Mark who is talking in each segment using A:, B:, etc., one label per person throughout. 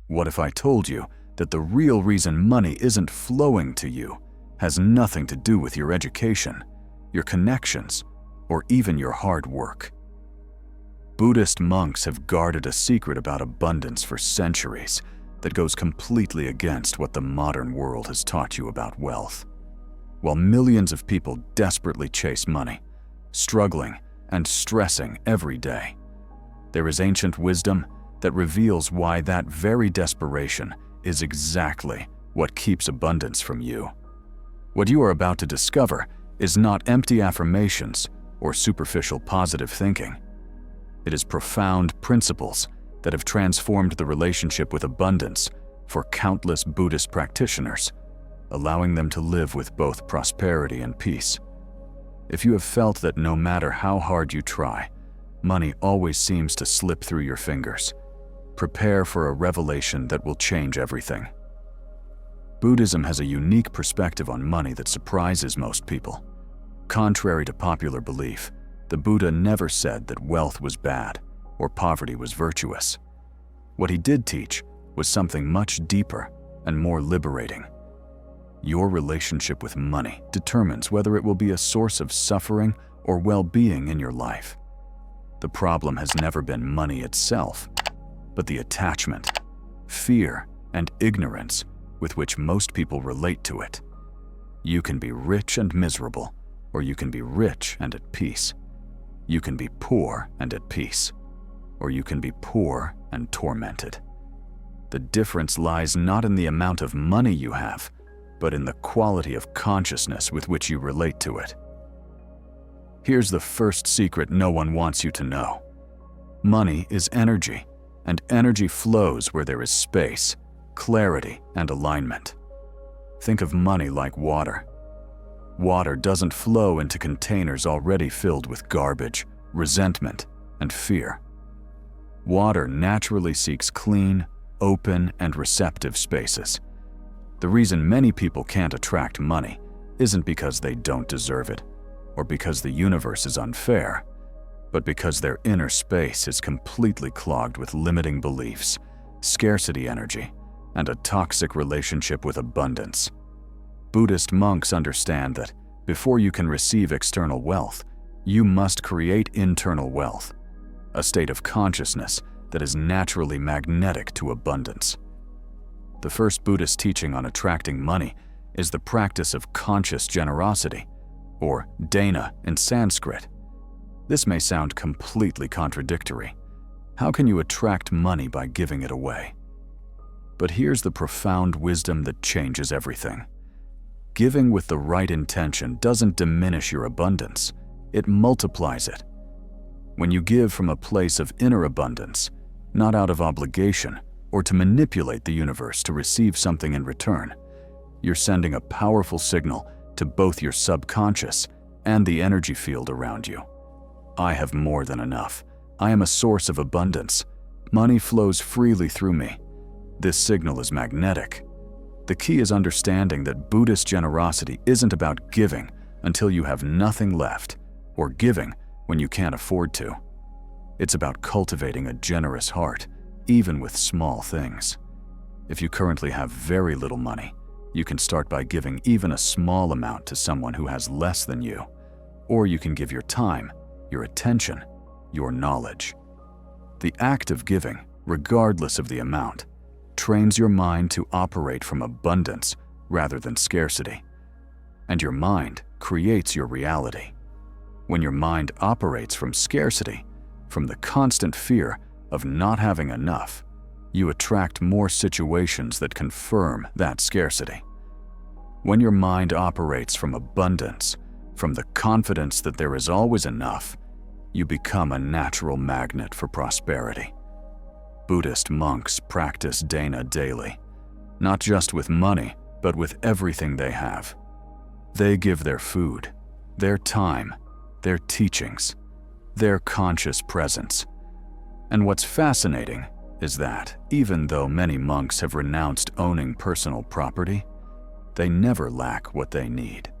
A: What if I told you that the real reason money isn't flowing to you has nothing to do with your education, your connections, or even your hard work? Buddhist monks have guarded a secret about abundance for centuries that goes completely against what the modern world has taught you about wealth. While millions of people desperately chase money, struggling and stressing every day, there is ancient wisdom that reveals why that very desperation is exactly what keeps abundance from you. What you are about to discover is not empty affirmations or superficial positive thinking. It is profound principles that have transformed the relationship with abundance for countless Buddhist practitioners, allowing them to live with both prosperity and peace. If you have felt that no matter how hard you try, money always seems to slip through your fingers, prepare for a revelation that will change everything. Buddhism has a unique perspective on money that surprises most people. Contrary to popular belief, the Buddha never said that wealth was bad or poverty was virtuous. What he did teach was something much deeper and more liberating. Your relationship with money determines whether it will be a source of suffering or well-being in your life. The problem has never been money itself, but the attachment, fear, and ignorance with which most people relate to it. You can be rich and miserable, or you can be rich and at peace. You can be poor and at peace, or you can be poor and tormented. The difference lies not in the amount of money you have, but in the quality of consciousness with which you relate to it. Here's the first secret no one wants you to know. Money is energy, and energy flows where there is space, clarity, and alignment. Think of money like water. Water doesn't flow into containers already filled with garbage, resentment, and fear. Water naturally seeks clean, open, and receptive spaces. The reason many people can't attract money isn't because they don't deserve it, or because the universe is unfair, but because their inner space is completely clogged with limiting beliefs, scarcity energy, and a toxic relationship with abundance. Buddhist monks understand that before you can receive external wealth, you must create internal wealth, a state of consciousness that is naturally magnetic to abundance. The first Buddhist teaching on attracting money is the practice of conscious generosity, or dana in Sanskrit. This may sound completely contradictory. How can you attract money by giving it away? But here's the profound wisdom that changes everything. Giving with the right intention doesn't diminish your abundance, it multiplies it. When you give from a place of inner abundance, not out of obligation or to manipulate the universe to receive something in return, you're sending a powerful signal to both your subconscious and the energy field around you. I have more than enough. I am a source of abundance. Money flows freely through me. This signal is magnetic. The key is understanding that Buddhist generosity isn't about giving until you have nothing left, or giving when you can't afford to. It's about cultivating a generous heart, even with small things. If you currently have very little money, you can start by giving even a small amount to someone who has less than you, or you can give your time, your attention, your knowledge. The act of giving, regardless of the amount, trains your mind to operate from abundance rather than scarcity. And your mind creates your reality. When your mind operates from scarcity, from the constant fear of not having enough, you attract more situations that confirm that scarcity. When your mind operates from abundance, from the confidence that there is always enough, you become a natural magnet for prosperity. Buddhist monks practice dana daily, not just with money, but with everything they have. They give their food, their time, their teachings, their conscious presence. And what's fascinating is that, even though many monks have renounced owning personal property, they never lack what they need.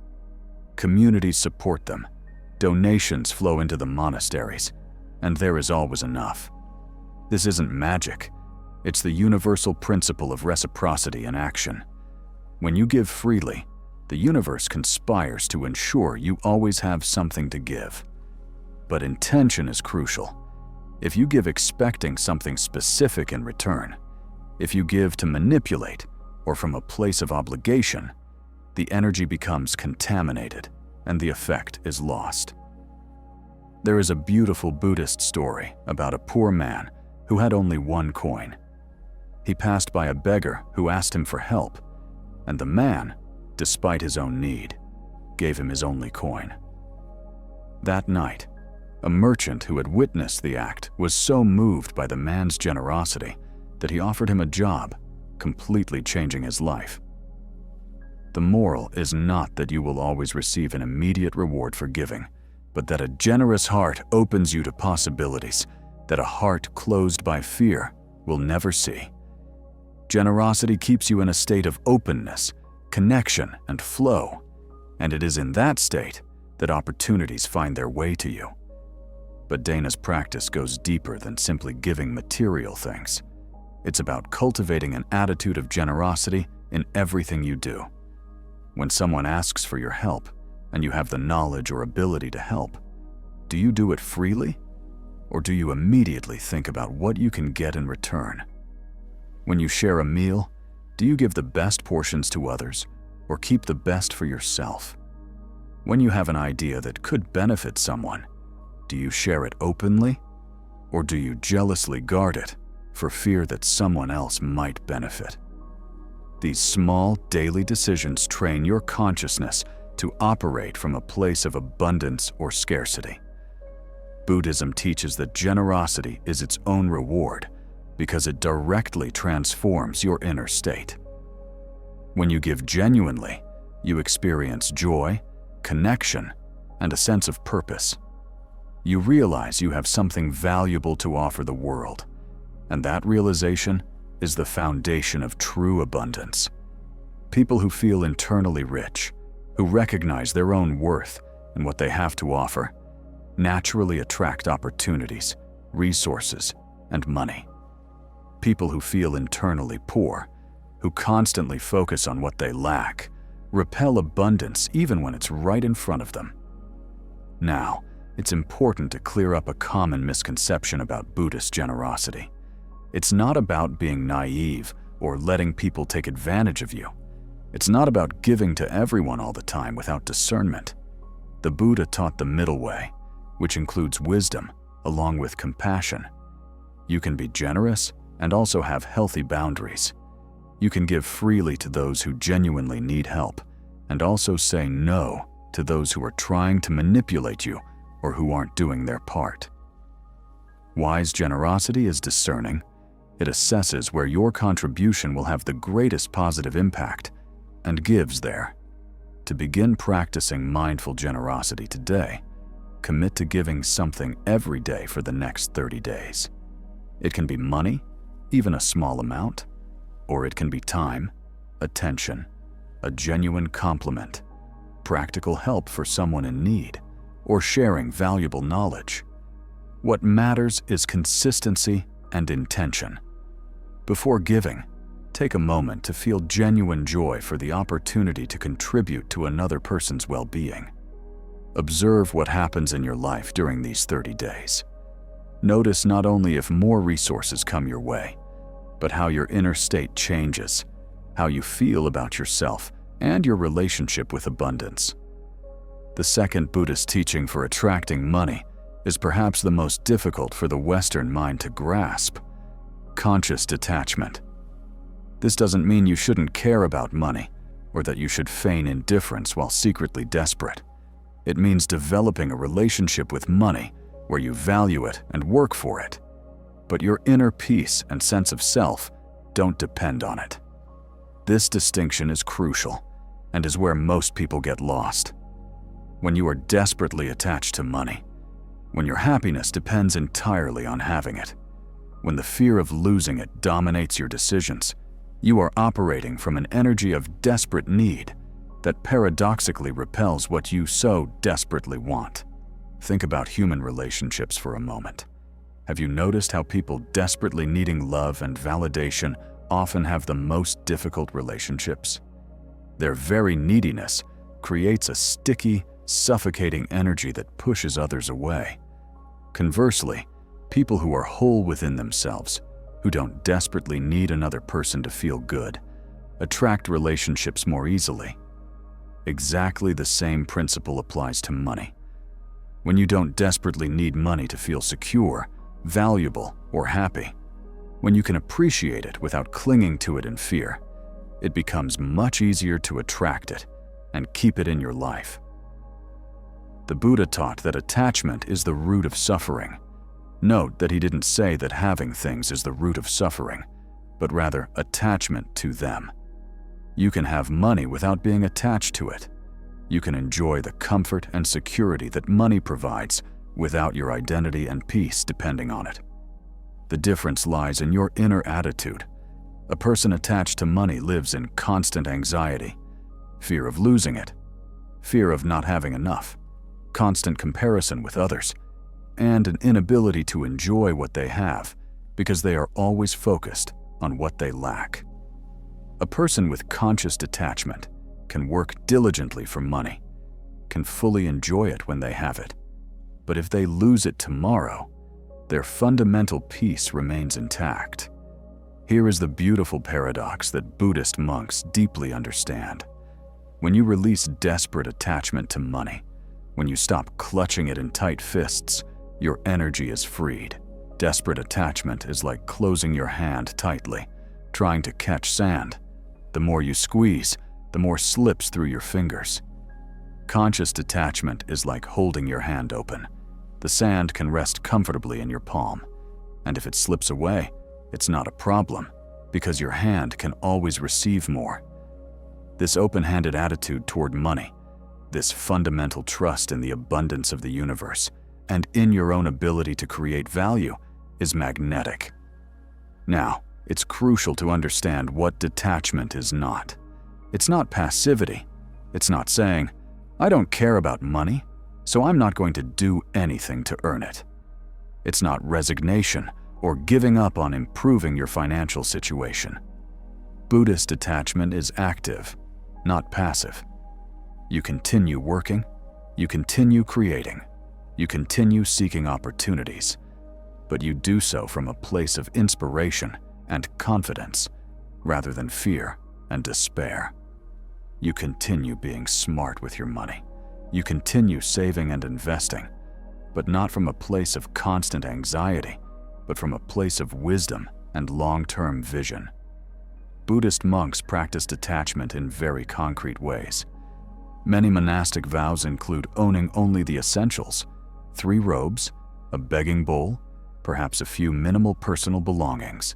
A: Communities support them, donations flow into the monasteries, and there is always enough. This isn't magic, It's the universal principle of reciprocity in action. When you give freely, the universe conspires to ensure you always have something to give. But intention is crucial. If you give expecting something specific in return, if you give to manipulate or from a place of obligation, the energy becomes contaminated and the effect is lost. There is a beautiful Buddhist story about a poor man who had only one coin. He passed by a beggar who asked him for help, and the man, despite his own need, gave him his only coin. That night, a merchant who had witnessed the act was so moved by the man's generosity that he offered him a job, completely changing his life. The moral is not that you will always receive an immediate reward for giving, but that a generous heart opens you to possibilities that a heart closed by fear will never see. Generosity keeps you in a state of openness, connection, and flow, and it is in that state that opportunities find their way to you. But Dana's practice goes deeper than simply giving material things. It's about cultivating an attitude of generosity in everything you do. When someone asks for your help, and you have the knowledge or ability to help, do you do it freely? Or do you immediately think about what you can get in return? When you share a meal, do you give the best portions to others, or keep the best for yourself? When you have an idea that could benefit someone, do you share it openly, or do you jealously guard it for fear that someone else might benefit? These small daily decisions train your consciousness to operate from a place of abundance or scarcity. Buddhism teaches that generosity is its own reward because it directly transforms your inner state. When you give genuinely, you experience joy, connection, and a sense of purpose. You realize you have something valuable to offer the world, and that realization is the foundation of true abundance. People who feel internally rich, who recognize their own worth and what they have to offer, naturally attract opportunities, resources, and money. People who feel internally poor, who constantly focus on what they lack, repel abundance even when it's right in front of them. Now, it's important to clear up a common misconception about Buddhist generosity. It's not about being naive or letting people take advantage of you. It's not about giving to everyone all the time without discernment. The Buddha taught the middle way, which includes wisdom along with compassion. You can be generous and also have healthy boundaries. You can give freely to those who genuinely need help, and also say no to those who are trying to manipulate you or who aren't doing their part. Wise generosity is discerning. It assesses where your contribution will have the greatest positive impact and gives there. To begin practicing mindful generosity today, commit to giving something every day for the next 30 days. It can be money, even a small amount, or it can be time, attention, a genuine compliment, practical help for someone in need, or sharing valuable knowledge. What matters is consistency and intention. Before giving, take a moment to feel genuine joy for the opportunity to contribute to another person's well-being. Observe what happens in your life during these 30 days. Notice not only if more resources come your way, but how your inner state changes, how you feel about yourself, and your relationship with abundance. The second Buddhist teaching for attracting money is perhaps the most difficult for the Western mind to grasp: conscious detachment. This doesn't mean you shouldn't care about money or that you should feign indifference while secretly desperate. It means developing a relationship with money where you value it and work for it, but your inner peace and sense of self don't depend on it. This distinction is crucial and is where most people get lost. When you are desperately attached to money, when your happiness depends entirely on having it, when the fear of losing it dominates your decisions, you are operating from an energy of desperate need that paradoxically repels what you so desperately want. Think about human relationships for a moment. Have you noticed how people desperately needing love and validation often have the most difficult relationships? Their very neediness creates a sticky, suffocating energy that pushes others away. Conversely, people who are whole within themselves, who don't desperately need another person to feel good, attract relationships more easily. Exactly the same principle applies to money. When you don't desperately need money to feel secure, valuable, or happy, when you can appreciate it without clinging to it in fear, it becomes much easier to attract it and keep it in your life. The Buddha taught that attachment is the root of suffering. Note that he didn't say that having things is the root of suffering, but rather attachment to them. You can have money without being attached to it. You can enjoy the comfort and security that money provides without your identity and peace depending on it. The difference lies in your inner attitude. A person attached to money lives in constant anxiety, fear of losing it, fear of not having enough, constant comparison with others, and an inability to enjoy what they have because they are always focused on what they lack. A person with conscious detachment can work diligently for money, can fully enjoy it when they have it, but if they lose it tomorrow, their fundamental peace remains intact. Here is the beautiful paradox that Buddhist monks deeply understand. When you release desperate attachment to money, when you stop clutching it in tight fists, your energy is freed. Desperate attachment is like closing your hand tightly, trying to catch sand. The more you squeeze, the more slips through your fingers. Conscious detachment is like holding your hand open. The sand can rest comfortably in your palm, and if it slips away, it's not a problem, because your hand can always receive more. This open-handed attitude toward money, this fundamental trust in the abundance of the universe, and in your own ability to create value, is magnetic. Now, it's crucial to understand what detachment is not. It's not passivity. It's not saying, "I don't care about money, so I'm not going to do anything to earn it." It's not resignation or giving up on improving your financial situation. Buddhist detachment is active, not passive. You continue working, you continue creating, you continue seeking opportunities, but you do so from a place of inspiration and confidence rather than fear and despair. You continue being smart with your money. You continue saving and investing, but not from a place of constant anxiety, but from a place of wisdom and long-term vision. Buddhist monks practice detachment in very concrete ways. Many monastic vows include owning only the essentials: 3 robes, a begging bowl, perhaps a few minimal personal belongings.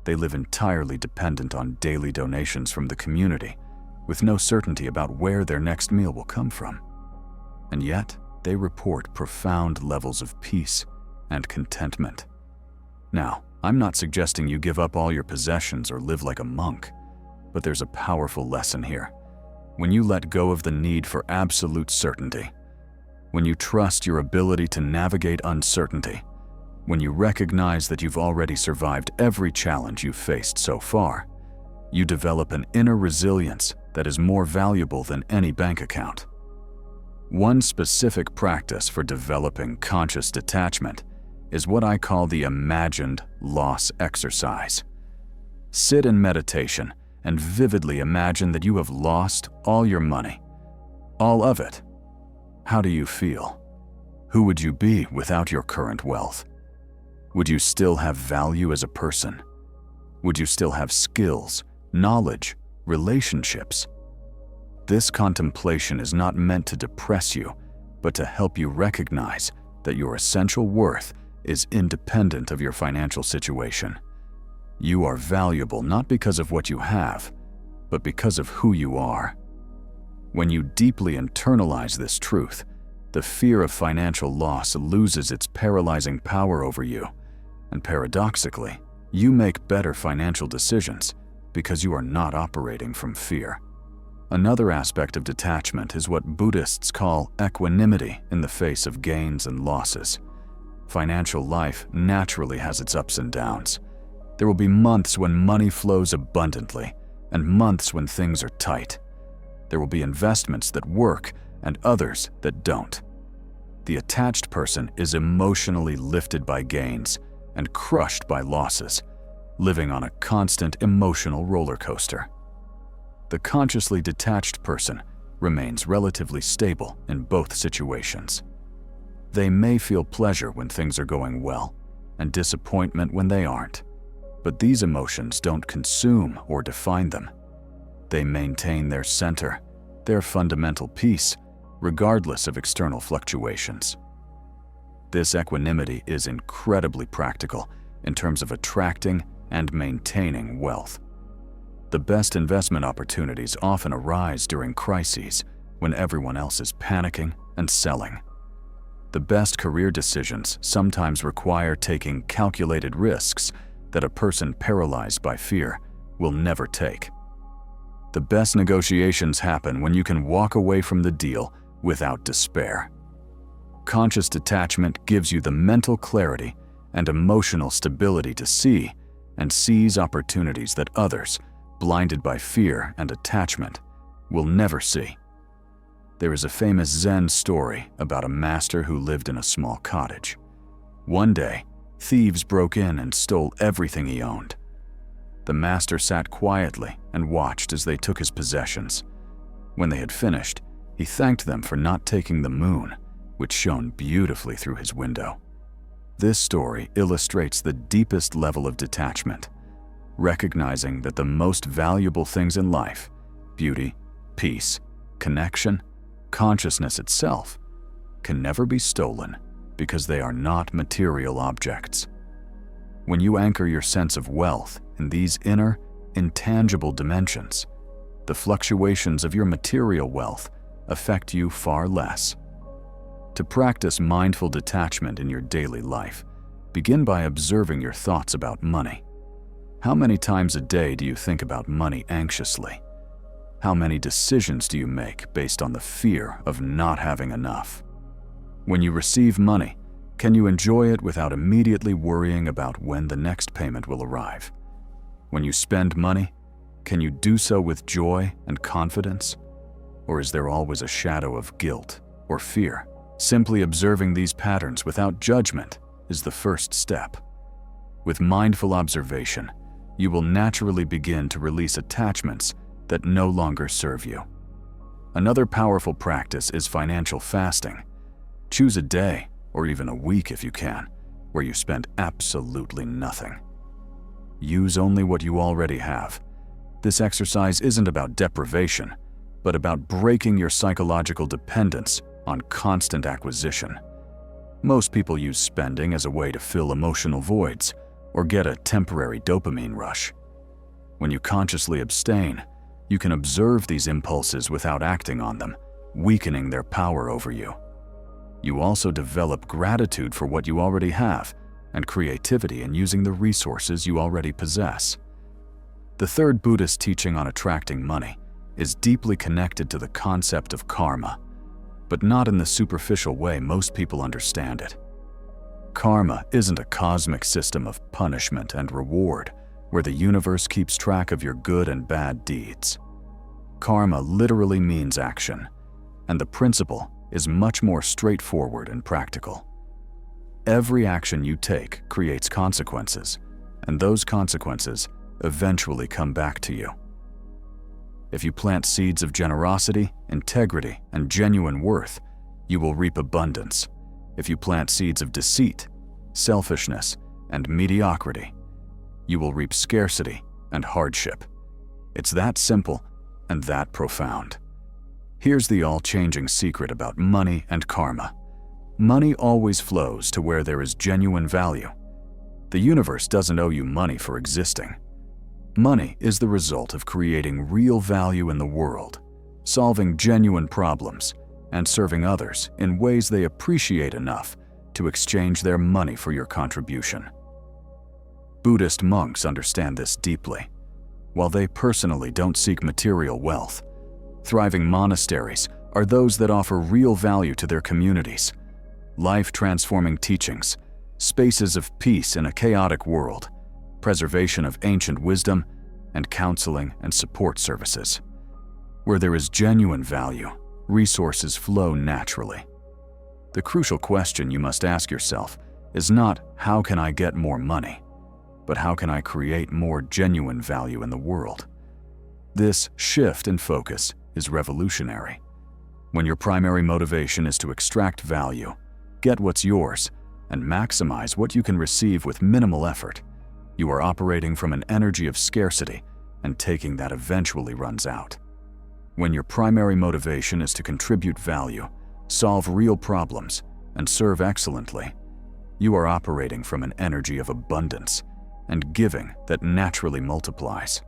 A: They live entirely dependent on daily donations from the community, with no certainty about where their next meal will come from. And yet, they report profound levels of peace and contentment. Now, I'm not suggesting you give up all your possessions or live like a monk, but there's a powerful lesson here. When you let go of the need for absolute certainty, when you trust your ability to navigate uncertainty, when you recognize that you've already survived every challenge you've faced so far, you develop an inner resilience that is more valuable than any bank account. One specific practice for developing conscious detachment is what I call the imagined loss exercise. Sit in meditation and vividly imagine that you have lost all your money, all of it. How do you feel? Who would you be without your current wealth? Would you still have value as a person? Would you still have skills, knowledge, relationships? This contemplation is not meant to depress you, but to help you recognize that your essential worth is independent of your financial situation. You are valuable not because of what you have, but because of who you are. When you deeply internalize this truth, the fear of financial loss loses its paralyzing power over you, and paradoxically, you make better financial decisions because you are not operating from fear. Another aspect of detachment is what Buddhists call equanimity in the face of gains and losses. Financial life naturally has its ups and downs. There will be months when money flows abundantly and months when things are tight. There will be investments that work and others that don't. The attached person is emotionally lifted by gains and crushed by losses, living on a constant emotional roller coaster. The consciously detached person remains relatively stable in both situations. They may feel pleasure when things are going well and disappointment when they aren't, but these emotions don't consume or define them. They maintain their center, their fundamental peace, regardless of external fluctuations. This equanimity is incredibly practical in terms of attracting and maintaining wealth. The best investment opportunities often arise during crises when everyone else is panicking and selling. The best career decisions sometimes require taking calculated risks that a person paralyzed by fear will never take. The best negotiations happen when you can walk away from the deal without despair. Conscious detachment gives you the mental clarity and emotional stability to see and seize opportunities that others, blinded by fear and attachment, will never see. There is a famous Zen story about a master who lived in a small cottage. One day, thieves broke in and stole everything he owned. The master sat quietly and watched as they took his possessions. When they had finished, he thanked them for not taking the moon, which shone beautifully through his window. This story illustrates the deepest level of detachment, recognizing that the most valuable things in life, beauty, peace, connection, consciousness itself, can never be stolen because they are not material objects. When you anchor your sense of wealth in these inner, intangible dimensions, the fluctuations of your material wealth affect you far less. To practice mindful detachment in your daily life, begin by observing your thoughts about money. How many times a day do you think about money anxiously? How many decisions do you make based on the fear of not having enough? When you receive money, can you enjoy it without immediately worrying about when the next payment will arrive? When you spend money, can you do so with joy and confidence? Or is there always a shadow of guilt or fear? Simply observing these patterns without judgment is the first step. With mindful observation, you will naturally begin to release attachments that no longer serve you. Another powerful practice is financial fasting. Choose a day, or even a week if you can, where you spend absolutely nothing. Use only what you already have. This exercise isn't about deprivation, but about breaking your psychological dependence on constant acquisition. Most people use spending as a way to fill emotional voids or get a temporary dopamine rush. When you consciously abstain, you can observe these impulses without acting on them, weakening their power over you. You also develop gratitude for what you already have and creativity in using the resources you already possess. The third Buddhist teaching on attracting money is deeply connected to the concept of karma, but not in the superficial way most people understand it. Karma isn't a cosmic system of punishment and reward where the universe keeps track of your good and bad deeds. Karma literally means action, and the principle is much more straightforward and practical. Every action you take creates consequences, and those consequences eventually come back to you. If you plant seeds of generosity, integrity, and genuine worth, you will reap abundance. If you plant seeds of deceit, selfishness, and mediocrity, you will reap scarcity and hardship. It's that simple and that profound. Here's the all-changing secret about money and karma. Money always flows to where there is genuine value. The universe doesn't owe you money for existing. Money is the result of creating real value in the world, solving genuine problems, and serving others in ways they appreciate enough to exchange their money for your contribution. Buddhist monks understand this deeply. While they personally don't seek material wealth, thriving monasteries are those that offer real value to their communities. Life-transforming teachings, spaces of peace in a chaotic world, preservation of ancient wisdom, and counseling and support services. Where there is genuine value, resources flow naturally. The crucial question you must ask yourself is not, how can I get more money, but how can I create more genuine value in the world? This shift in focus is revolutionary. When your primary motivation is to extract value, get what's yours, and maximize what you can receive with minimal effort, you are operating from an energy of scarcity, and taking that eventually runs out. When your primary motivation is to contribute value, solve real problems, and serve excellently, you are operating from an energy of abundance and giving that naturally multiplies.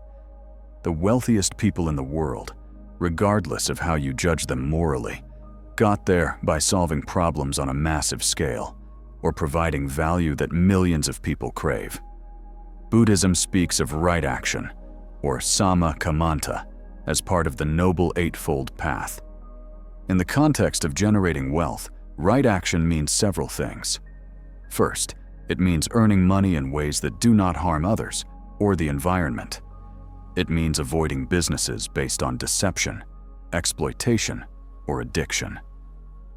A: The wealthiest people in the world, regardless of how you judge them morally, got there by solving problems on a massive scale or providing value that millions of people crave. Buddhism speaks of right action, or samma kammanta, as part of the Noble Eightfold Path. In the context of generating wealth, right action means several things. First, it means earning money in ways that do not harm others or the environment. It means avoiding businesses based on deception, exploitation, or addiction.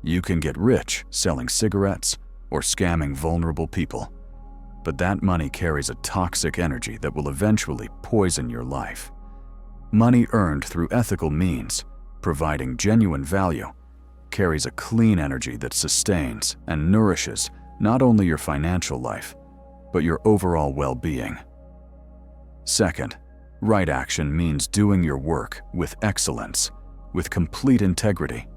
A: You can get rich selling cigarettes or scamming vulnerable people, but that money carries a toxic energy that will eventually poison your life. Money earned through ethical means, providing genuine value, carries a clean energy that sustains and nourishes not only your financial life, but your overall well-being. Second, right action means doing your work with excellence, with complete integrity,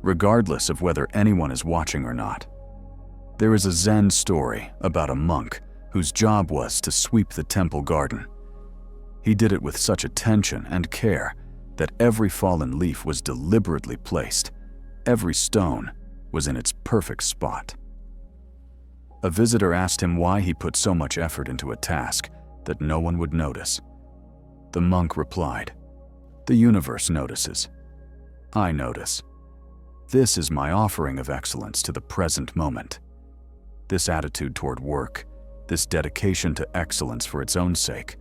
A: regardless of whether anyone is watching or not. There is a Zen story about a monk whose job was to sweep the temple garden. He did it with such attention and care that every fallen leaf was deliberately placed. Every stone was in its perfect spot. A visitor asked him why he put so much effort into a task that no one would notice. The monk replied, "The universe notices. I notice. This is my offering of excellence to the present moment." This attitude toward work, this dedication to excellence for its own sake,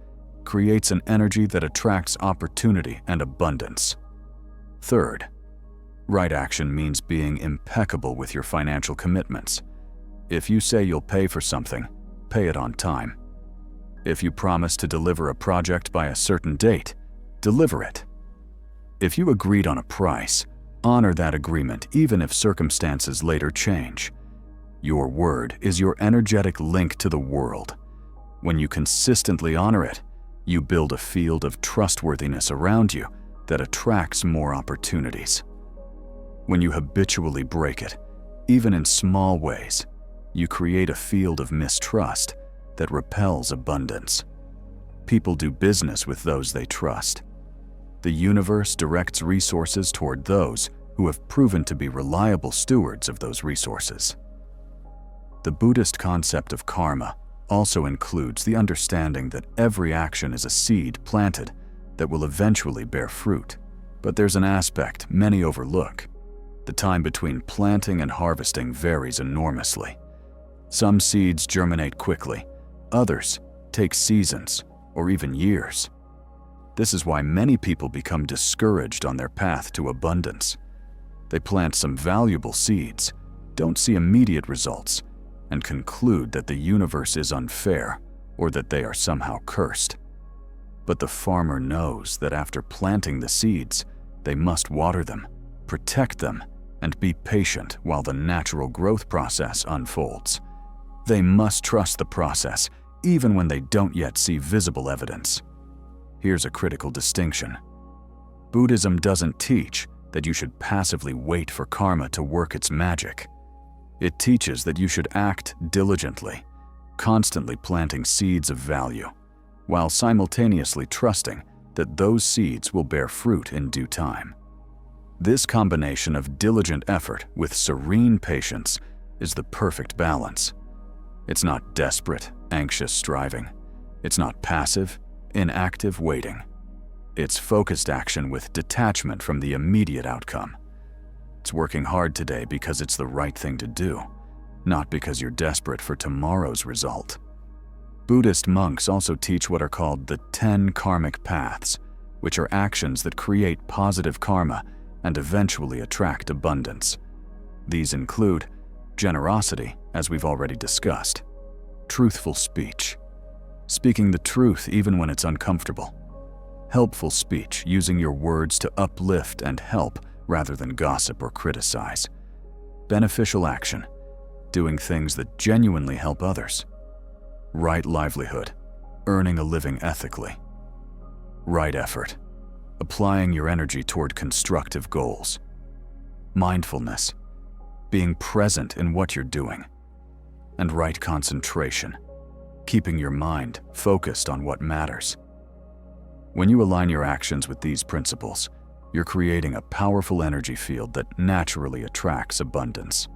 A: creates an energy that attracts opportunity and abundance. Third, right action means being impeccable with your financial commitments. If you say you'll pay for something, pay it on time. If you promise to deliver a project by a certain date, deliver it. If you agreed on a price, honor that agreement even if circumstances later change. Your word is your energetic link to the world. When you consistently honor it, you build a field of trustworthiness around you that attracts more opportunities. When you habitually break it, even in small ways, you create a field of mistrust that repels abundance. People do business with those they trust. The universe directs resources toward those who have proven to be reliable stewards of those resources. The Buddhist concept of karma also includes the understanding that every action is a seed planted that will eventually bear fruit. But there's an aspect many overlook. The time between planting and harvesting varies enormously. Some seeds germinate quickly, others take seasons or even years. This is why many people become discouraged on their path to abundance. They plant some valuable seeds, don't see immediate results, and conclude that the universe is unfair or that they are somehow cursed. But the farmer knows that after planting the seeds, they must water them, protect them, and be patient while the natural growth process unfolds. They must trust the process even when they don't yet see visible evidence. Here's a critical distinction. Buddhism doesn't teach that you should passively wait for karma to work its magic. It teaches that you should act diligently, constantly planting seeds of value, while simultaneously trusting that those seeds will bear fruit in due time. This combination of diligent effort with serene patience is the perfect balance. It's not desperate, anxious striving. It's not passive, inactive waiting. It's focused action with detachment from the immediate outcome. It's working hard today because it's the right thing to do, not because you're desperate for tomorrow's result. Buddhist monks also teach what are called the 10 karmic paths, which are actions that create positive karma and eventually attract abundance. These include generosity, as we've already discussed, truthful speech, speaking the truth even when it's uncomfortable, helpful speech, using your words to uplift and help rather than gossip or criticize, beneficial action, doing things that genuinely help others, right livelihood, earning a living ethically, right effort, applying your energy toward constructive goals, mindfulness, being present in what you're doing, and right concentration, keeping your mind focused on what matters. When you align your actions with these principles, you're creating a powerful energy field that naturally attracts abundance.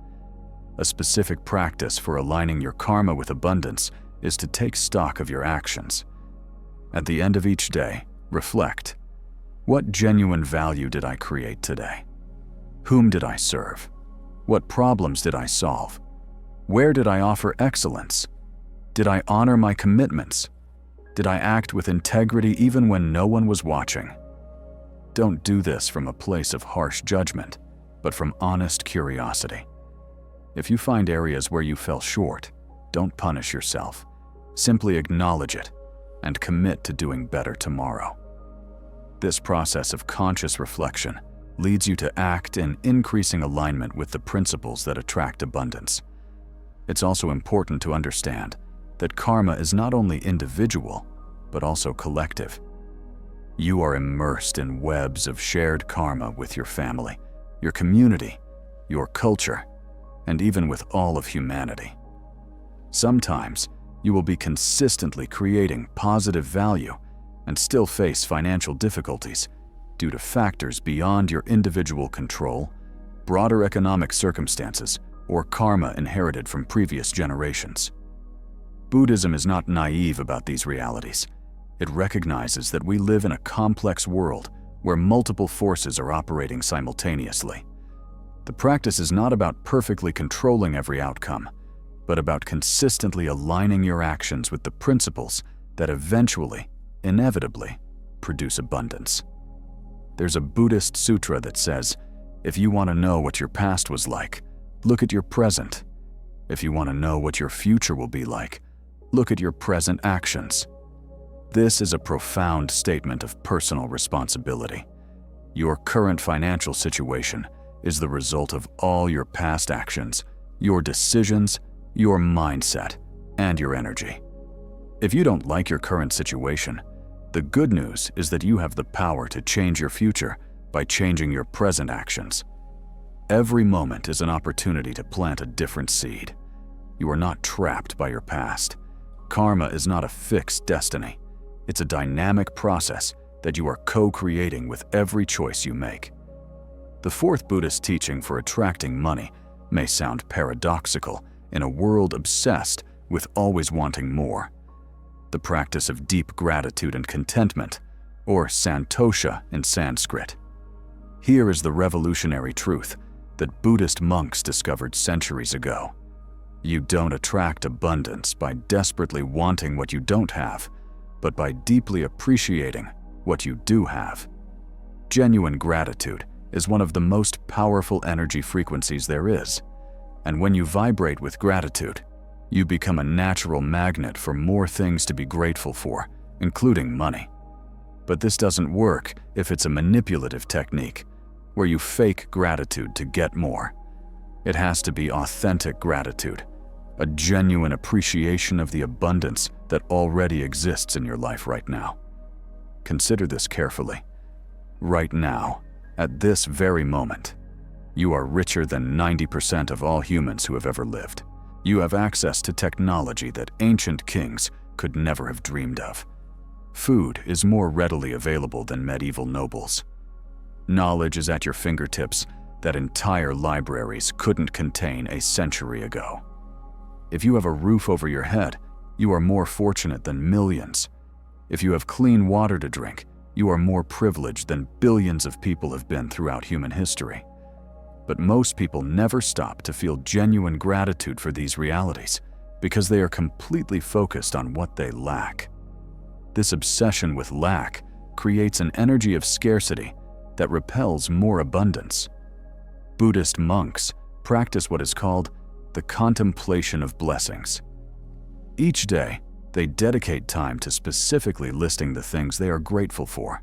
A: A specific practice for aligning your karma with abundance is to take stock of your actions. At the end of each day, reflect. What genuine value did I create today? Whom did I serve? What problems did I solve? Where did I offer excellence? Did I honor my commitments? Did I act with integrity even when no one was watching? Don't do this from a place of harsh judgment, but from honest curiosity. If you find areas where you fell short, don't punish yourself. Simply acknowledge it and commit to doing better tomorrow. This process of conscious reflection leads you to act in increasing alignment with the principles that attract abundance. It's also important to understand that karma is not only individual, but also collective. You are immersed in webs of shared karma with your family, your community, your culture, and even with all of humanity. Sometimes, you will be consistently creating positive value and still face financial difficulties due to factors beyond your individual control, broader economic circumstances, or karma inherited from previous generations. Buddhism is not naive about these realities. It recognizes that we live in a complex world where multiple forces are operating simultaneously. The practice is not about perfectly controlling every outcome, but about consistently aligning your actions with the principles that eventually, inevitably, produce abundance. There's a Buddhist sutra that says, if you want to know what your past was like, look at your present. If you want to know what your future will be like, look at your present actions. This is a profound statement of personal responsibility. Your current financial situation is the result of all your past actions, your decisions, your mindset, and your energy. If you don't like your current situation, the good news is that you have the power to change your future by changing your present actions. Every moment is an opportunity to plant a different seed. You are not trapped by your past. Karma is not a fixed destiny. It's a dynamic process that you are co-creating with every choice you make. The fourth Buddhist teaching for attracting money may sound paradoxical in a world obsessed with always wanting more. The practice of deep gratitude and contentment, or santosha in Sanskrit. Here is the revolutionary truth that Buddhist monks discovered centuries ago. You don't attract abundance by desperately wanting what you don't have, but by deeply appreciating what you do have. Genuine gratitude is one of the most powerful energy frequencies there is, and when you vibrate with gratitude, you become a natural magnet for more things to be grateful for, including money. But this doesn't work if it's a manipulative technique, where you fake gratitude to get more. It has to be authentic gratitude, a genuine appreciation of the abundance that already exists in your life right now. Consider this carefully. Right now, at this very moment, you are richer than 90% of all humans who have ever lived. You have access to technology that ancient kings could never have dreamed of. Food is more readily available than medieval nobles. Knowledge is at your fingertips that entire libraries couldn't contain a century ago. If you have a roof over your head, you are more fortunate than millions. If you have clean water to drink, you are more privileged than billions of people have been throughout human history. But most people never stop to feel genuine gratitude for these realities because they are completely focused on what they lack. This obsession with lack creates an energy of scarcity that repels more abundance. Buddhist monks practice what is called the contemplation of blessings. Each day, they dedicate time to specifically listing the things they are grateful for,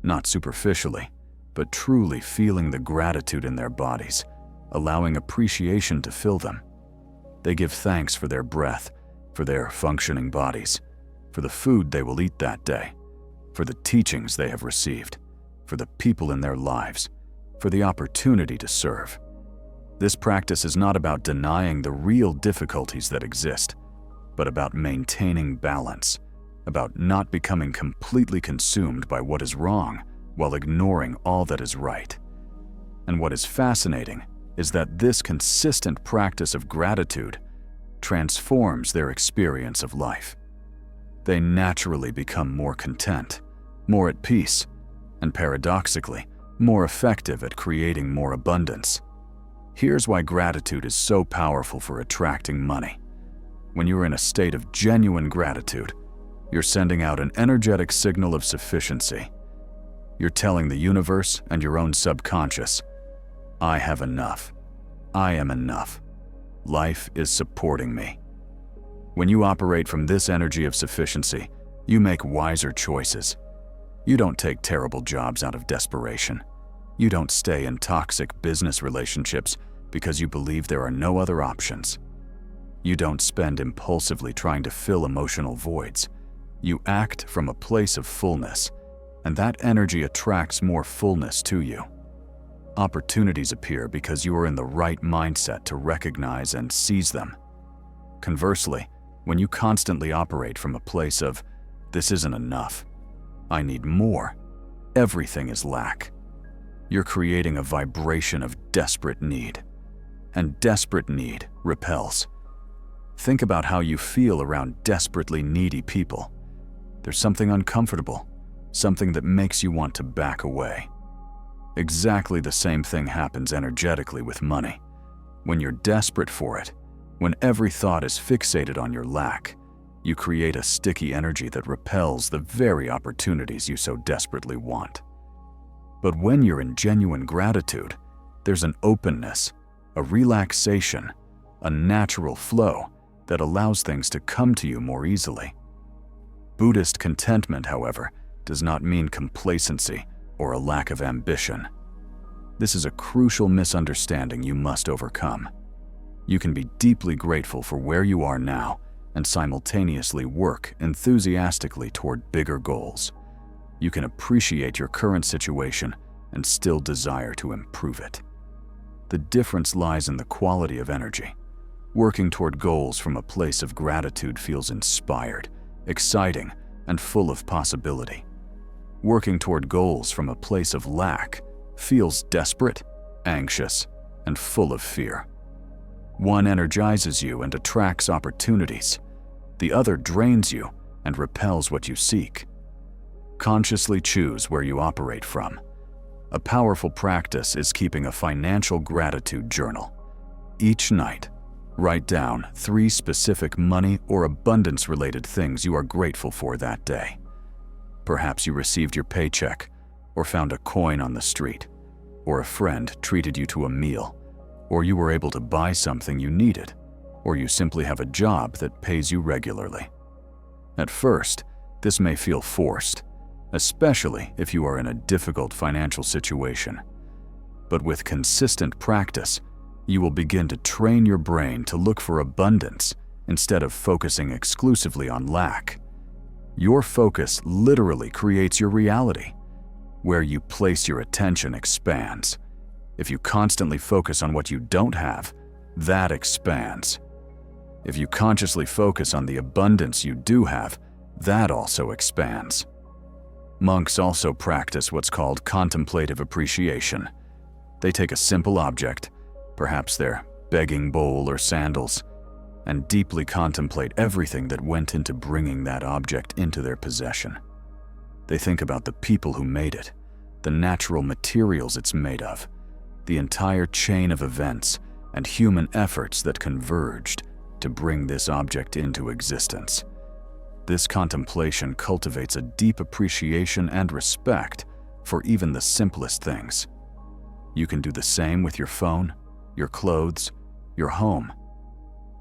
A: not superficially, but truly feeling the gratitude in their bodies, allowing appreciation to fill them. They give thanks for their breath, for their functioning bodies, for the food they will eat that day, for the teachings they have received, for the people in their lives, for the opportunity to serve. This practice is not about denying the real difficulties that exist, but about maintaining balance, about not becoming completely consumed by what is wrong while ignoring all that is right. And what is fascinating is that this consistent practice of gratitude transforms their experience of life. They naturally become more content, more at peace, and paradoxically, more effective at creating more abundance. Here's why gratitude is so powerful for attracting money. When you're in a state of genuine gratitude, you're sending out an energetic signal of sufficiency. You're telling the universe and your own subconscious, I have enough. I am enough. Life is supporting me. When you operate from this energy of sufficiency, you make wiser choices. You don't take terrible jobs out of desperation. You don't stay in toxic business relationships because you believe there are no other options. You don't spend impulsively trying to fill emotional voids. You act from a place of fullness, and that energy attracts more fullness to you. Opportunities appear because you are in the right mindset to recognize and seize them. Conversely, when you constantly operate from a place of, this isn't enough, I need more, everything is lack. You're creating a vibration of desperate need, and desperate need repels. Think about how you feel around desperately needy people. There's something uncomfortable, something that makes you want to back away. Exactly the same thing happens energetically with money. When you're desperate for it, when every thought is fixated on your lack, you create a sticky energy that repels the very opportunities you so desperately want. But when you're in genuine gratitude, there's an openness, a relaxation, a natural flow that allows things to come to you more easily. Buddhist contentment, however, does not mean complacency or a lack of ambition. This is a crucial misunderstanding you must overcome. You can be deeply grateful for where you are now and simultaneously work enthusiastically toward bigger goals. You can appreciate your current situation and still desire to improve it. The difference lies in the quality of energy. Working toward goals from a place of gratitude feels inspired, exciting, and full of possibility. Working toward goals from a place of lack feels desperate, anxious, and full of fear. One energizes you and attracts opportunities. The other drains you and repels what you seek. Consciously choose where you operate from. A powerful practice is keeping a financial gratitude journal. Each night, write down 3 specific money or abundance-related things you are grateful for that day. Perhaps you received your paycheck, or found a coin on the street, or a friend treated you to a meal, or you were able to buy something you needed, or you simply have a job that pays you regularly. At first, this may feel forced, especially if you are in a difficult financial situation. But with consistent practice, you will begin to train your brain to look for abundance instead of focusing exclusively on lack. Your focus literally creates your reality. Where you place your attention expands. If you constantly focus on what you don't have, that expands. If you consciously focus on the abundance you do have, that also expands. Monks also practice what's called contemplative appreciation. They take a simple object, perhaps their begging bowl or sandals, and deeply contemplate everything that went into bringing that object into their possession. They think about the people who made it, the natural materials it's made of, the entire chain of events and human efforts that converged to bring this object into existence. This contemplation cultivates a deep appreciation and respect for even the simplest things. You can do the same with your phone, your clothes, your home.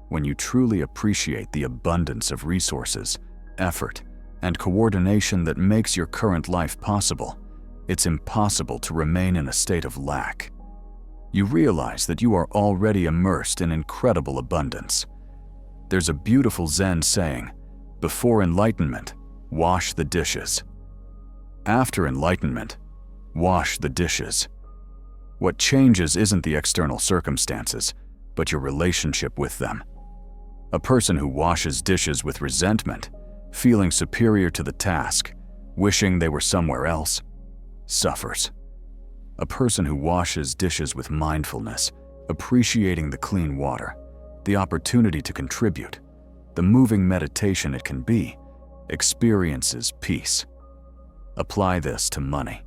A: When you truly appreciate the abundance of resources, effort, and coordination that makes your current life possible, it's impossible to remain in a state of lack. You realize that you are already immersed in incredible abundance. There's a beautiful Zen saying, "Before enlightenment, wash the dishes. After enlightenment, wash the dishes." What changes isn't the external circumstances, but your relationship with them. A person who washes dishes with resentment, feeling superior to the task, wishing they were somewhere else, suffers. A person who washes dishes with mindfulness, appreciating the clean water, the opportunity to contribute, the moving meditation it can be, experiences peace. Apply this to money.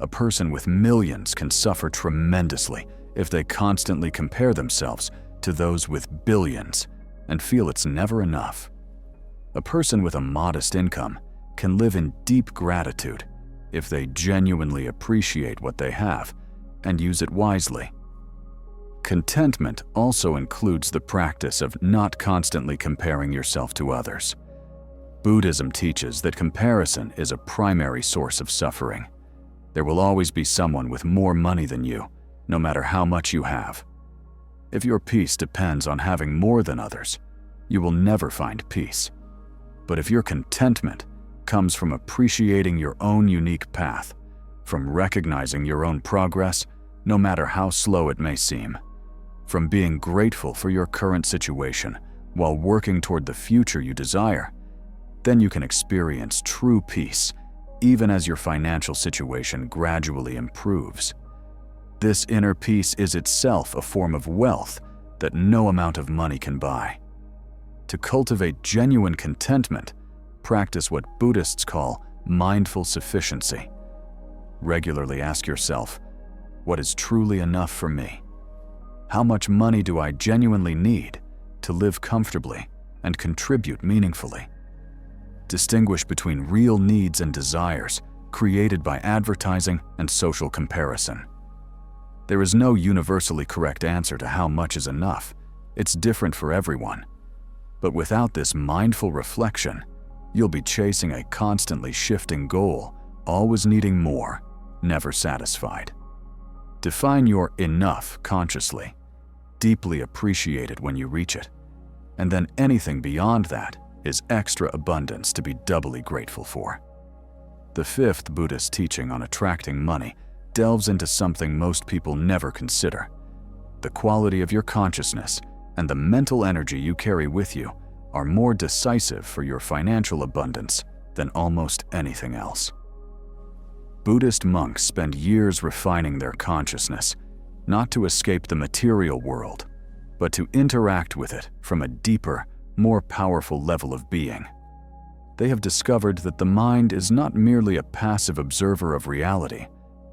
A: A person with millions can suffer tremendously if they constantly compare themselves to those with billions and feel it's never enough. A person with a modest income can live in deep gratitude if they genuinely appreciate what they have and use it wisely. Contentment also includes the practice of not constantly comparing yourself to others. Buddhism teaches that comparison is a primary source of suffering. There will always be someone with more money than you, no matter how much you have. If your peace depends on having more than others, you will never find peace. But if your contentment comes from appreciating your own unique path, from recognizing your own progress, no matter how slow it may seem, from being grateful for your current situation while working toward the future you desire, then you can experience true peace, even as your financial situation gradually improves. This inner peace is itself a form of wealth that no amount of money can buy. To cultivate genuine contentment, practice what Buddhists call mindful sufficiency. Regularly ask yourself, what is truly enough for me? How much money do I genuinely need to live comfortably and contribute meaningfully? Distinguish between real needs and desires created by advertising and social comparison. There is no universally correct answer to how much is enough. It's different for everyone. But without this mindful reflection, you'll be chasing a constantly shifting goal, always needing more, never satisfied. Define your enough consciously, deeply appreciate it when you reach it, and then anything beyond that is extra abundance to be doubly grateful for. The fifth Buddhist teaching on attracting money delves into something most people never consider. The quality of your consciousness and the mental energy you carry with you are more decisive for your financial abundance than almost anything else. Buddhist monks spend years refining their consciousness, not to escape the material world, but to interact with it from a deeper, more powerful level of being. They have discovered that the mind is not merely a passive observer of reality,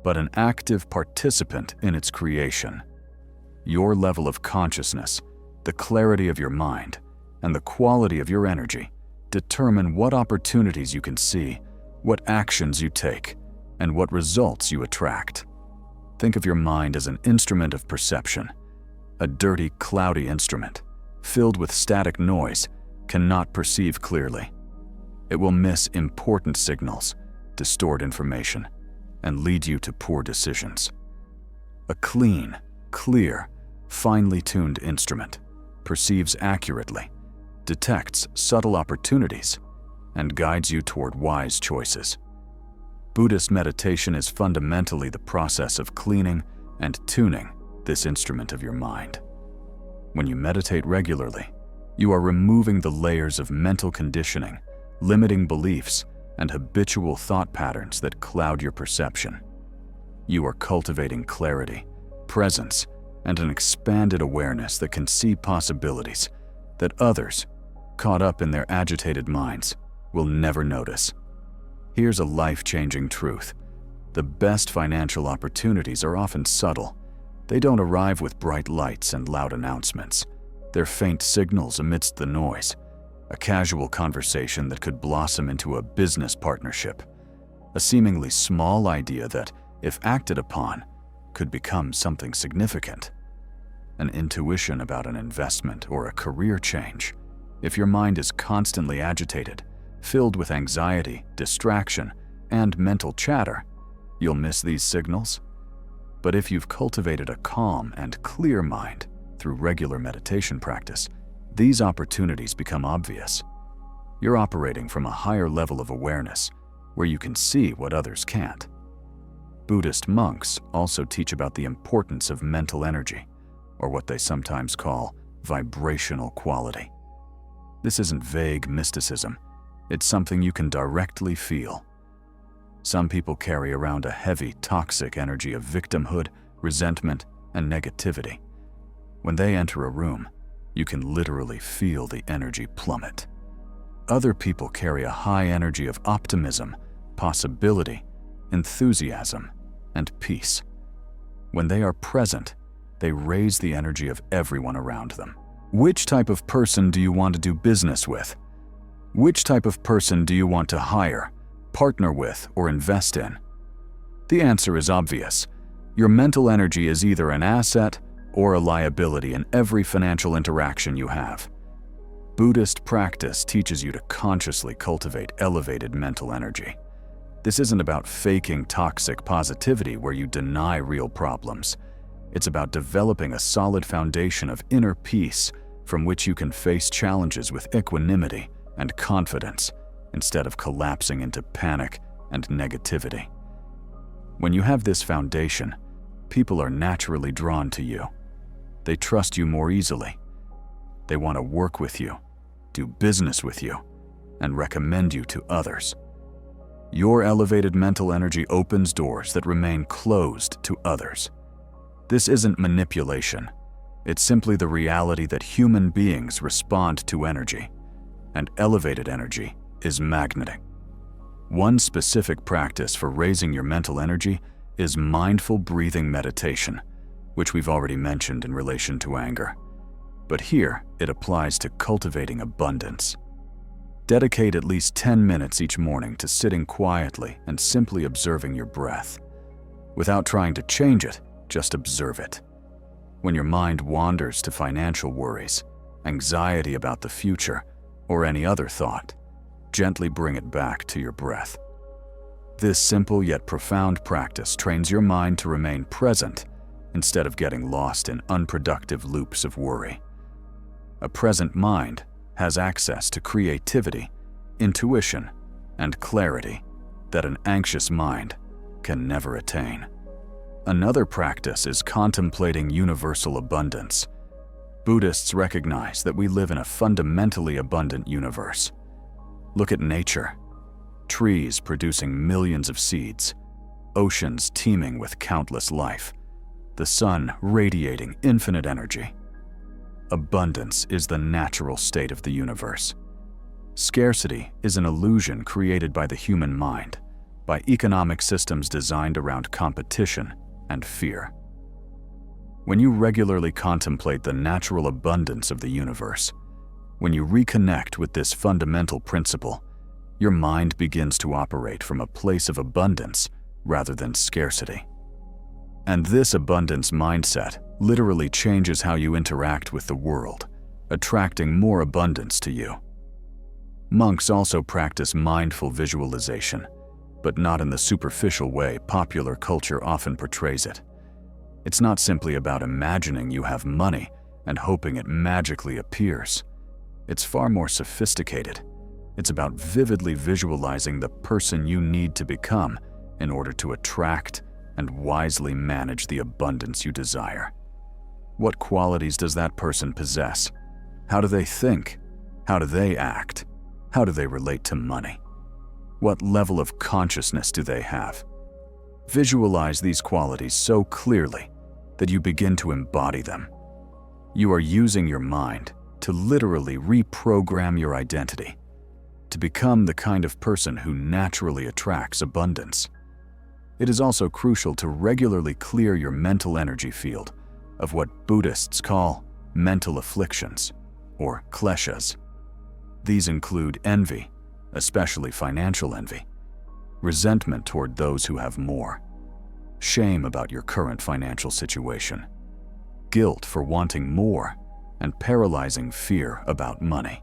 A: but an active participant in its creation. Your level of consciousness, the clarity of your mind, and the quality of your energy determine what opportunities you can see, what actions you take, and what results you attract. Think of your mind as an instrument of perception. A dirty, cloudy instrument, filled with static noise, cannot perceive clearly. It will miss important signals, distort information, and lead you to poor decisions. A clean, clear, finely tuned instrument perceives accurately, detects subtle opportunities, and guides you toward wise choices. Buddhist meditation is fundamentally the process of cleaning and tuning this instrument of your mind. When you meditate regularly, you are removing the layers of mental conditioning, limiting beliefs, and habitual thought patterns that cloud your perception. You are cultivating clarity, presence, and an expanded awareness that can see possibilities that others, caught up in their agitated minds, will never notice. Here's a life-changing truth. The best financial opportunities are often subtle, They don't arrive with bright lights and loud announcements. They're faint signals amidst the noise, a casual conversation that could blossom into a business partnership, a seemingly small idea that, if acted upon, could become something significant, an intuition about an investment or a career change. If your mind is constantly agitated, filled with anxiety, distraction, and mental chatter, you'll miss these signals. But if you've cultivated a calm and clear mind through regular meditation practice, these opportunities become obvious. You're operating from a higher level of awareness where you can see what others can't. Buddhist monks also teach about the importance of mental energy, or what they sometimes call vibrational quality. This isn't vague mysticism. It's something you can directly feel. Some people carry around a heavy, toxic energy of victimhood, resentment, and negativity. When they enter a room, you can literally feel the energy plummet. Other people carry a high energy of optimism, possibility, enthusiasm, and peace. When they are present, they raise the energy of everyone around them. Which type of person do you want to do business with? Which type of person do you want to hire, partner with, or invest in? The answer is obvious. Your mental energy is either an asset or a liability in every financial interaction you have. Buddhist practice teaches you to consciously cultivate elevated mental energy. This isn't about faking toxic positivity where you deny real problems. It's about developing a solid foundation of inner peace from which you can face challenges with equanimity and confidence instead of collapsing into panic and negativity. When you have this foundation, people are naturally drawn to you. They trust you more easily. They want to work with you, do business with you, and recommend you to others. Your elevated mental energy opens doors that remain closed to others. This isn't manipulation. It's simply the reality that human beings respond to energy, and elevated energy is magnetic. One specific practice for raising your mental energy is mindful breathing meditation, which we've already mentioned in relation to anger. But here, it applies to cultivating abundance. Dedicate at least 10 minutes each morning to sitting quietly and simply observing your breath. Without trying to change it, just observe it. When your mind wanders to financial worries, anxiety about the future, or any other thought, gently bring it back to your breath. This simple yet profound practice trains your mind to remain present instead of getting lost in unproductive loops of worry. A present mind has access to creativity, intuition, and clarity that an anxious mind can never attain. Another practice is contemplating universal abundance. Buddhists recognize that we live in a fundamentally abundant universe. Look at nature. Trees producing millions of seeds, oceans teeming with countless life, the sun radiating infinite energy. Abundance is the natural state of the universe. Scarcity is an illusion created by the human mind, by economic systems designed around competition and fear. When you regularly contemplate the natural abundance of the universe, when you reconnect with this fundamental principle, your mind begins to operate from a place of abundance rather than scarcity. And this abundance mindset literally changes how you interact with the world, attracting more abundance to you. Monks also practice mindful visualization, but not in the superficial way popular culture often portrays it. It's not simply about imagining you have money and hoping it magically appears. It's far more sophisticated. It's about vividly visualizing the person you need to become in order to attract and wisely manage the abundance you desire. What qualities does that person possess? How do they think? How do they act? How do they relate to money? What level of consciousness do they have? Visualize these qualities so clearly that you begin to embody them. You are using your mind to literally reprogram your identity, to become the kind of person who naturally attracts abundance. It is also crucial to regularly clear your mental energy field of what Buddhists call mental afflictions, or kleshas. These include envy, especially financial envy, resentment toward those who have more, shame about your current financial situation, guilt for wanting more, and paralyzing fear about money.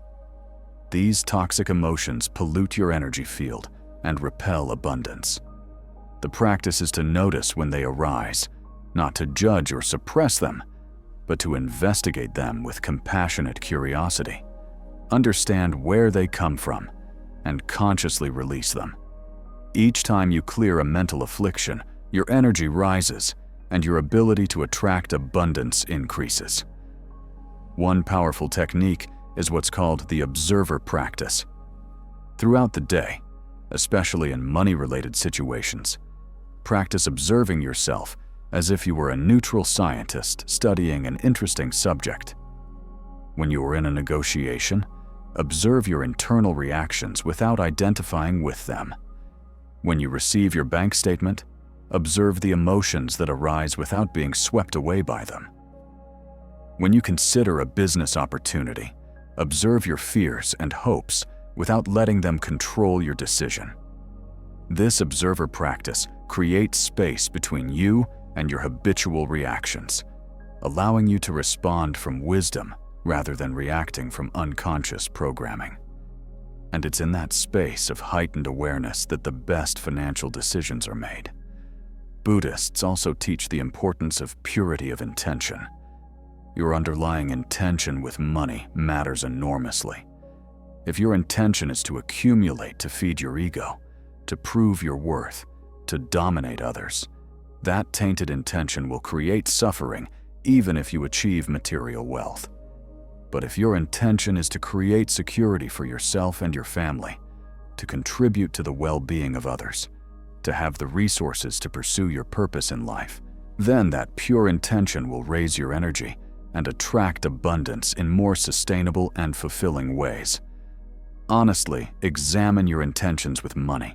A: These toxic emotions pollute your energy field and repel abundance. The practice is to notice when they arise, not to judge or suppress them, but to investigate them with compassionate curiosity, understand where they come from, and consciously release them. Each time you clear a mental affliction, your energy rises and your ability to attract abundance increases. One powerful technique is what's called the observer practice. Throughout the day, especially in money-related situations, practice observing yourself as if you were a neutral scientist studying an interesting subject. When you are in a negotiation, observe your internal reactions without identifying with them. When you receive your bank statement, observe the emotions that arise without being swept away by them. When you consider a business opportunity, observe your fears and hopes without letting them control your decision. This observer practice creates space between you and your habitual reactions, allowing you to respond from wisdom rather than reacting from unconscious programming. And it's in that space of heightened awareness that the best financial decisions are made. Buddhists also teach the importance of purity of intention. Your underlying intention with money matters enormously. If your intention is to accumulate to feed your ego, to prove your worth, to dominate others, that tainted intention will create suffering even if you achieve material wealth. But if your intention is to create security for yourself and your family, to contribute to the well-being of others, to have the resources to pursue your purpose in life, then that pure intention will raise your energy and attract abundance in more sustainable and fulfilling ways. Honestly, examine your intentions with money.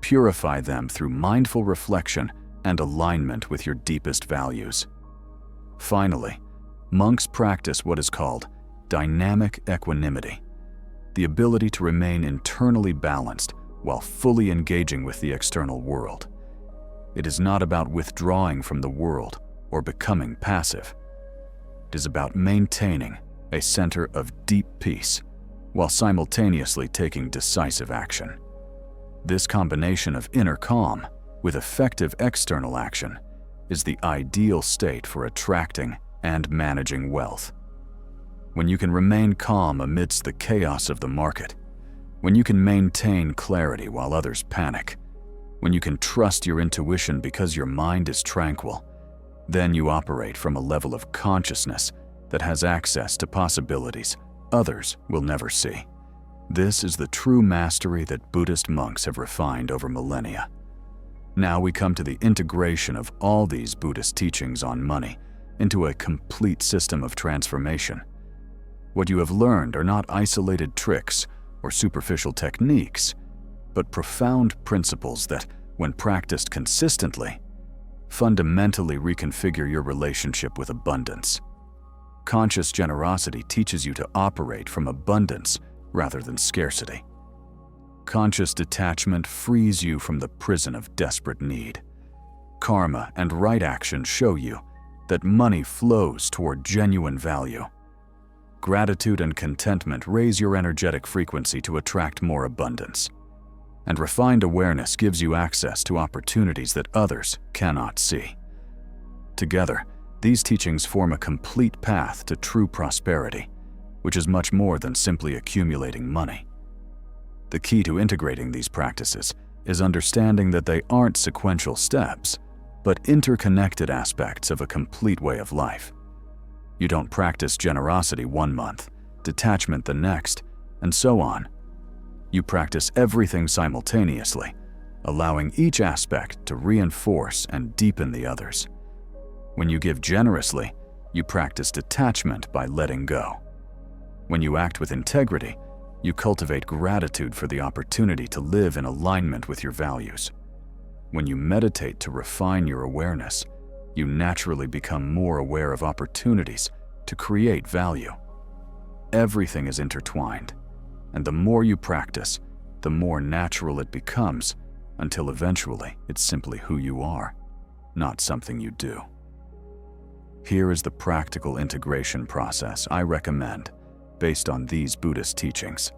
A: Purify them through mindful reflection and alignment with your deepest values. Finally, monks practice what is called dynamic equanimity, the ability to remain internally balanced while fully engaging with the external world. It is not about withdrawing from the world or becoming passive. It is about maintaining a center of deep peace while simultaneously taking decisive action. This combination of inner calm with effective external action is the ideal state for attracting and managing wealth. When you can remain calm amidst the chaos of the market, when you can maintain clarity while others panic, when you can trust your intuition because your mind is tranquil, then you operate from a level of consciousness that has access to possibilities others will never see. This is the true mastery that Buddhist monks have refined over millennia. Now we come to the integration of all these Buddhist teachings on money into a complete system of transformation. What you have learned are not isolated tricks or superficial techniques, but profound principles that, when practiced consistently, fundamentally reconfigure your relationship with abundance. Conscious generosity teaches you to operate from abundance rather than scarcity. Conscious detachment frees you from the prison of desperate need. Karma and right action show you that money flows toward genuine value. Gratitude and contentment raise your energetic frequency to attract more abundance. And refined awareness gives you access to opportunities that others cannot see. Together, these teachings form a complete path to true prosperity, which is much more than simply accumulating money. The key to integrating these practices is understanding that they aren't sequential steps, but interconnected aspects of a complete way of life. You don't practice generosity one month, detachment the next, and so on. You practice everything simultaneously, allowing each aspect to reinforce and deepen the others. When you give generously, you practice detachment by letting go. When you act with integrity, you cultivate gratitude for the opportunity to live in alignment with your values. When you meditate to refine your awareness, you naturally become more aware of opportunities to create value. Everything is intertwined, and the more you practice, the more natural it becomes, until eventually it's simply who you are, not something you do. Here is the practical integration process I recommend based on these Buddhist teachings.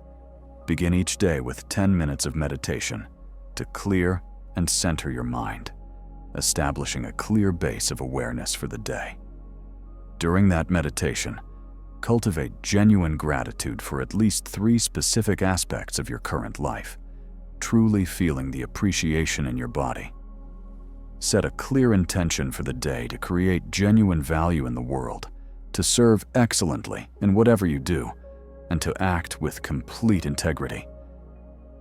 A: Begin each day with 10 minutes of meditation to clear and center your mind, establishing a clear base of awareness for the day. During that meditation, cultivate genuine gratitude for at least 3 specific aspects of your current life, truly feeling the appreciation in your body. Set a clear intention for the day to create genuine value in the world, to serve excellently in whatever you do, and to act with complete integrity.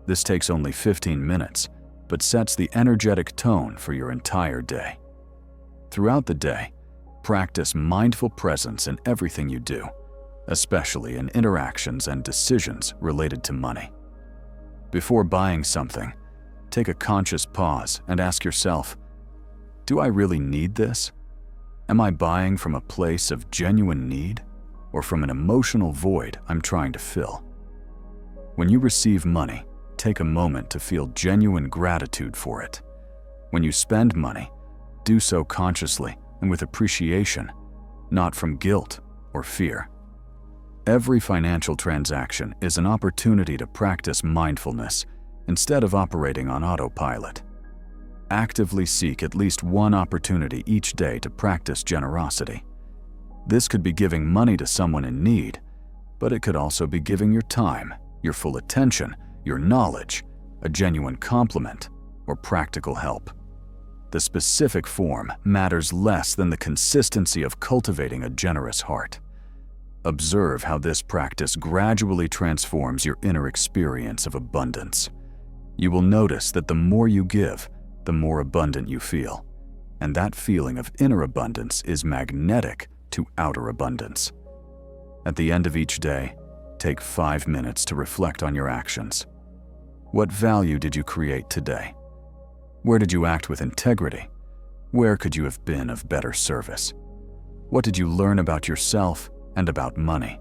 A: This takes only 15 minutes, but sets the energetic tone for your entire day. Throughout the day, practice mindful presence in everything you do, especially in interactions and decisions related to money. Before buying something, take a conscious pause and ask yourself, do I really need this? Am I buying from a place of genuine need or from an emotional void I'm trying to fill? When you receive money, take a moment to feel genuine gratitude for it. When you spend money, do so consciously and with appreciation, not from guilt or fear. Every financial transaction is an opportunity to practice mindfulness instead of operating on autopilot. Actively seek at least one opportunity each day to practice generosity. This could be giving money to someone in need, but it could also be giving your time, your full attention, your knowledge, a genuine compliment, or practical help. The specific form matters less than the consistency of cultivating a generous heart. Observe how this practice gradually transforms your inner experience of abundance. You will notice that the more you give, the more abundant you feel, and that feeling of inner abundance is magnetic to outer abundance. At the end of each day, take 5 minutes to reflect on your actions. What value did you create today? Where did you act with integrity? Where could you have been of better service? What did you learn about yourself and about money?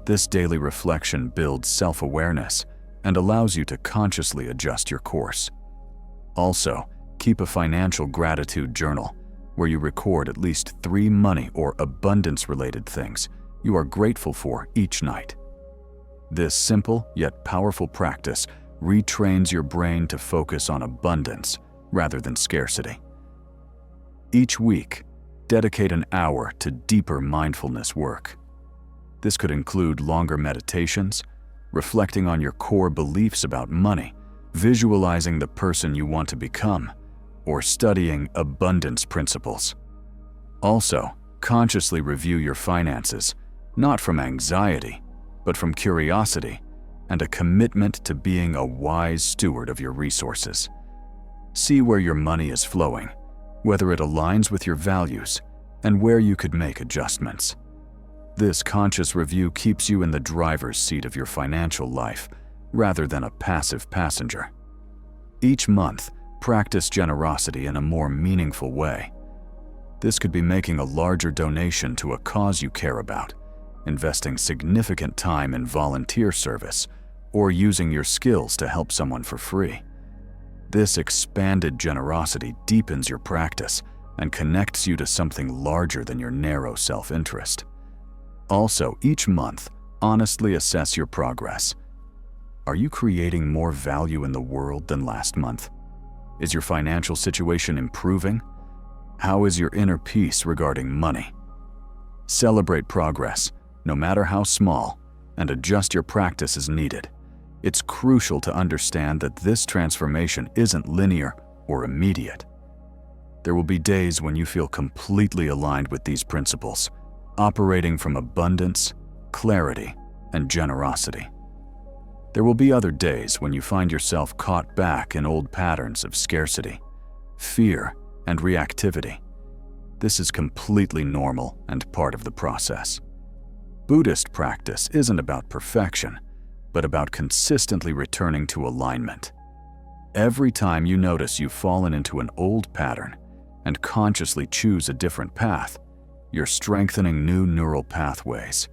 A: This daily reflection builds self-awareness and allows you to consciously adjust your course. Also, keep a financial gratitude journal where you record at least 3 money or abundance-related things you are grateful for each night. This simple yet powerful practice retrains your brain to focus on abundance rather than scarcity. Each week, dedicate an hour to deeper mindfulness work. This could include longer meditations, reflecting on your core beliefs about money, visualizing the person you want to become, or studying abundance principles. Also, consciously review your finances, not from anxiety, but from curiosity and a commitment to being a wise steward of your resources. See where your money is flowing, whether it aligns with your values, and where you could make adjustments. This conscious review keeps you in the driver's seat of your financial life, rather than a passive passenger. Each month, practice generosity in a more meaningful way. This could be making a larger donation to a cause you care about, investing significant time in volunteer service, or using your skills to help someone for free. This expanded generosity deepens your practice and connects you to something larger than your narrow self-interest. Also, each month, honestly assess your progress. Are you creating more value in the world than last month? Is your financial situation improving? How is your inner peace regarding money? Celebrate progress, no matter how small, and adjust your practice as needed. It's crucial to understand that this transformation isn't linear or immediate. There will be days when you feel completely aligned with these principles, operating from abundance, clarity, and generosity. There will be other days when you find yourself caught back in old patterns of scarcity, fear, and reactivity. This is completely normal and part of the process. Buddhist practice isn't about perfection, but about consistently returning to alignment. Every time you notice you've fallen into an old pattern and consciously choose a different path, you're strengthening new neural pathways.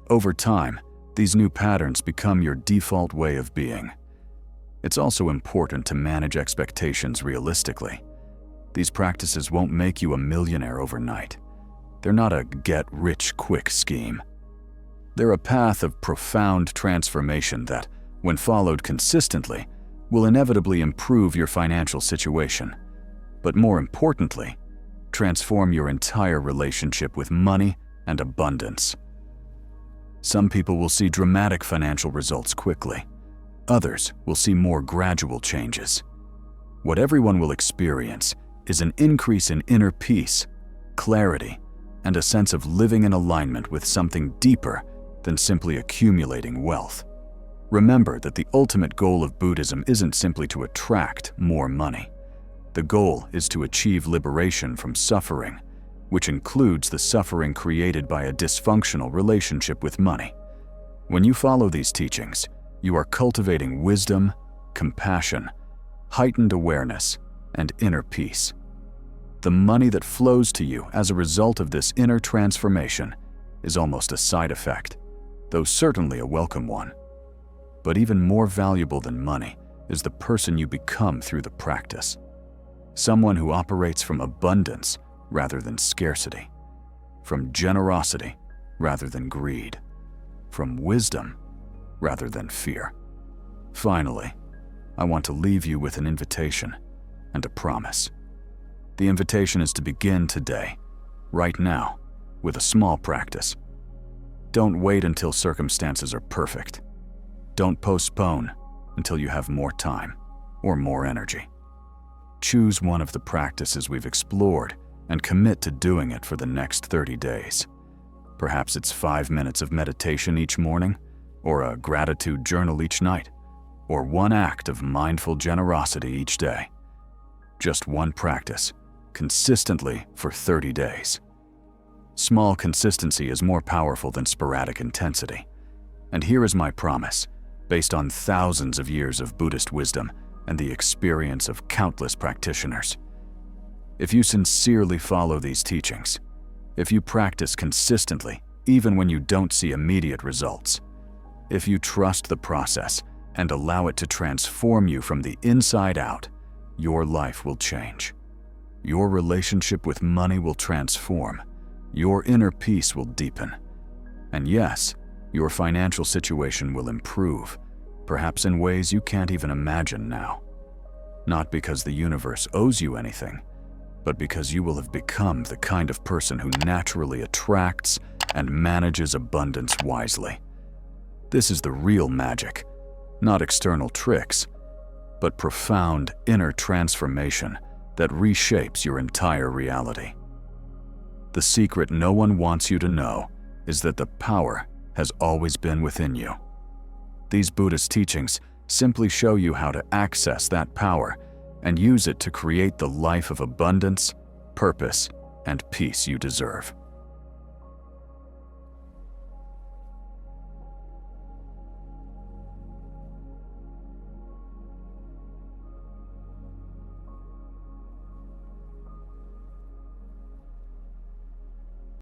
A: Over time, these new patterns become your default way of being. It's also important to manage expectations realistically. These practices won't make you a millionaire overnight. They're not a get-rich-quick scheme. They're a path of profound transformation that, when followed consistently, will inevitably improve your financial situation. But more importantly, transform your entire relationship with money and abundance. Some people will see dramatic financial results quickly. Others will see more gradual changes. What everyone will experience is an increase in inner peace, clarity, and a sense of living in alignment with something deeper than simply accumulating wealth. Remember that the ultimate goal of Buddhism isn't simply to attract more money. The goal is to achieve liberation from suffering, which includes the suffering created by a dysfunctional relationship with money. When you follow these teachings, you are cultivating wisdom, compassion, heightened awareness, and inner peace. The money that flows to you as a result of this inner transformation is almost a side effect, though certainly a welcome one. But even more valuable than money is the person you become through the practice. Someone who operates from abundance rather than scarcity, from generosity rather than greed, from wisdom rather than fear. Finally, I want to leave you with an invitation and a promise. The invitation is to begin today, right now, with a small practice. Don't wait until circumstances are perfect. Don't postpone until you have more time or more energy. Choose one of the practices we've explored and commit to doing it for the next 30 days. Perhaps it's 5 minutes of meditation each morning, or a gratitude journal each night, or one act of mindful generosity each day. Just one practice, consistently for 30 days. Small consistency is more powerful than sporadic intensity. And here is my promise, based on thousands of years of Buddhist wisdom and the experience of countless practitioners. If you sincerely follow these teachings, if you practice consistently, even when you don't see immediate results, if you trust the process and allow it to transform you from the inside out, your life will change. Your relationship with money will transform. Your inner peace will deepen. And yes, your financial situation will improve, perhaps in ways you can't even imagine now. Not because the universe owes you anything, but because you will have become the kind of person who naturally attracts and manages abundance wisely. This is the real magic, not external tricks, but profound inner transformation that reshapes your entire reality. The secret no one wants you to know is that the power has always been within you. These Buddhist teachings simply show you how to access that power and use it to create the life of abundance, purpose, and peace you deserve.